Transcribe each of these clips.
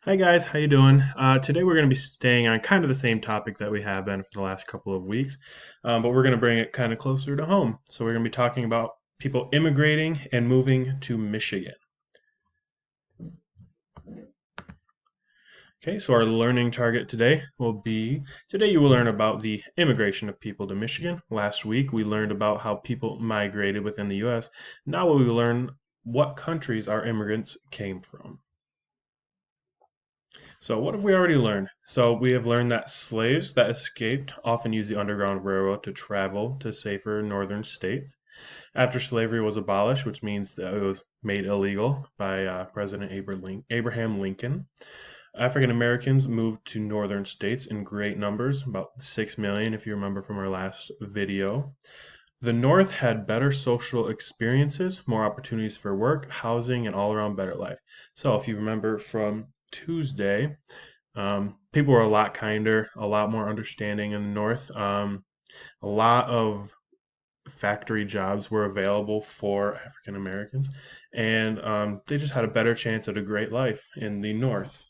Hi guys, how you doing? Today we're going to be staying on kind of the same topic that we have been for the last couple of weeks, but we're going to bring it kind of closer to home. So we're going to be talking about people immigrating and moving to Michigan. Okay, so our learning target today will be today you will learn about the immigration of people to Michigan. Last week we learned about how people migrated within the U.S. Now we will learn what countries our immigrants came from. So, what have we already learned? So, we have learned that slaves that escaped often used the Underground Railroad to travel to safer northern states. After slavery was abolished, which means that it was made illegal by President Abraham Lincoln, African Americans moved to northern states in great numbers, about 6 million if you remember from our last video. The North had better social experiences, more opportunities for work, housing, and all around better life. So, if you remember from Tuesday, people were a lot kinder, a lot more understanding in the North. A lot of factory jobs were available for African Americans, and they just had a better chance at a great life in the North.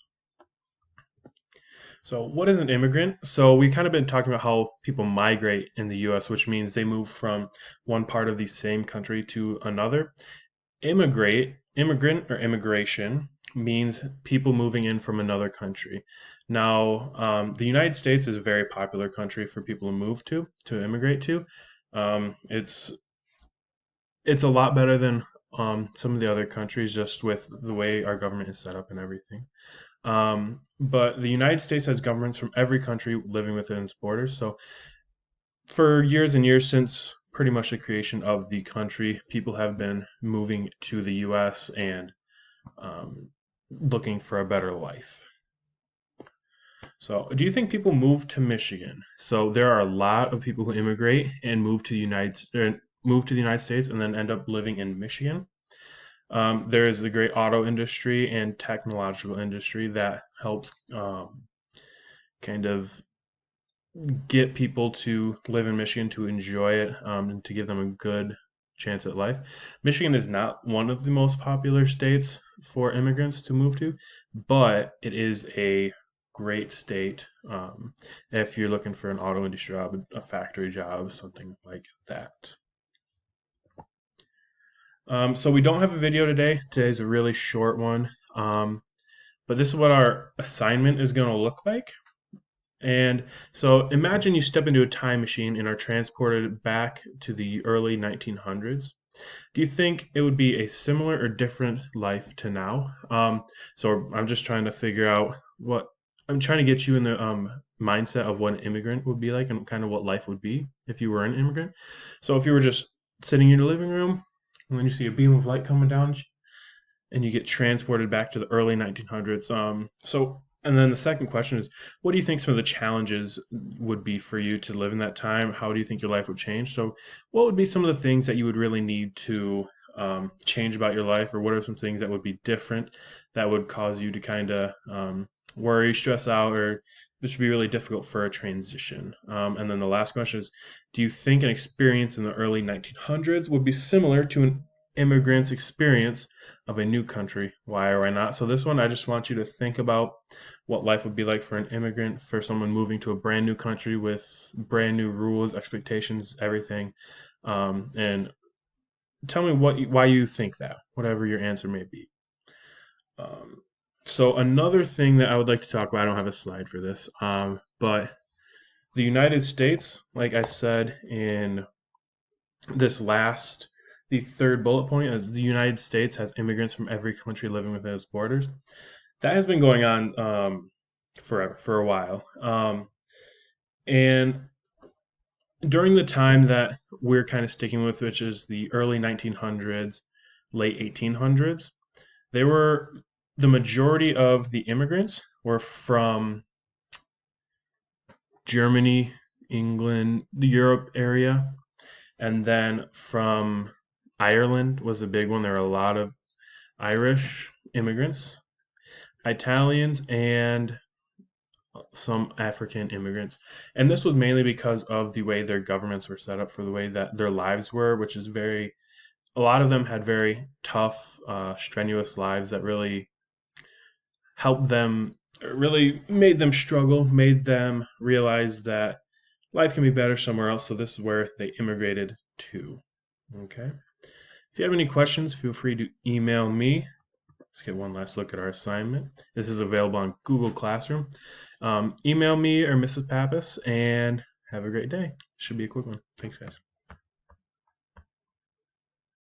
So, what is an immigrant? So, we kind of been talking about how people migrate in the US, which means they move from one part of the same country to another. Immigrant or immigration means people moving in from another country. Now, the United States is a very popular country for people to move to immigrate to. It's a lot better than some of the other countries, just with the way our government is set up and everything. But the United States has governments from every country living within its borders. So for years and years since pretty much the creation of the country, people have been moving to the U.S. and um, looking for a better life. So, do you think people move to Michigan? So, there are a lot of people who immigrate and move to the United States and then end up living in Michigan. There is the great auto industry and technological industry that helps kind of get people to live in Michigan to enjoy it and to give them a good chance at life. Michigan is not one of the most popular states for immigrants to move to, but it is a great state if you're looking for an auto industry job, a factory job, something like that. So we don't have a video today. Today's a really short one, but this is what our assignment is going to look like. And so imagine you step into a time machine and are transported back to the early 1900s. Do you think it would be a similar or different life to now? So I'm just trying to figure out what I'm trying to get you in the mindset of what an immigrant would be like and kind of what life would be if you were an immigrant. So if you were just sitting in your living room and then you see a beam of light coming down and you get transported back to the early 1900s. And then the second question is, what do you think some of the challenges would be for you to live in that time? How do you think your life would change? So, what would be some of the things that you would really need to change about your life, or what are some things that would be different that would cause you to kind of worry, stress out, or this would be really difficult for a transition? And then the last question is, do you think an experience in the early 1900s would be similar to an immigrant's experience of a new country? Why or why not? So this one, I just want you to think about what life would be like for an immigrant, for someone moving to a brand new country with brand new rules, expectations, everything. And tell me why you think that, whatever your answer may be. Um, so another thing that I would like to talk about, I don't have a slide for this, but the United States, like I said in this last, the third bullet point, is the United States has immigrants from every country living within its borders. That has been going on forever, for a while. And during the time that we're kind of sticking with, which is the early 1900s, late 1800s, they were the majority of the immigrants were from Germany, England, the Europe area, and then from Ireland was a big one. There were a lot of Irish immigrants, Italians, and some African immigrants. And this was mainly because of the way their governments were set up for the way that their lives were, which is a lot of them had very tough, strenuous lives that really helped them, really made them struggle, made them realize that life can be better somewhere else. So this is where they immigrated to. Okay. If you have any questions, feel free to email me. Let's get one last look at our assignment. This is available on Google Classroom. Email me or Mrs. Pappas, and have a great day. Should be a quick one. Thanks, guys.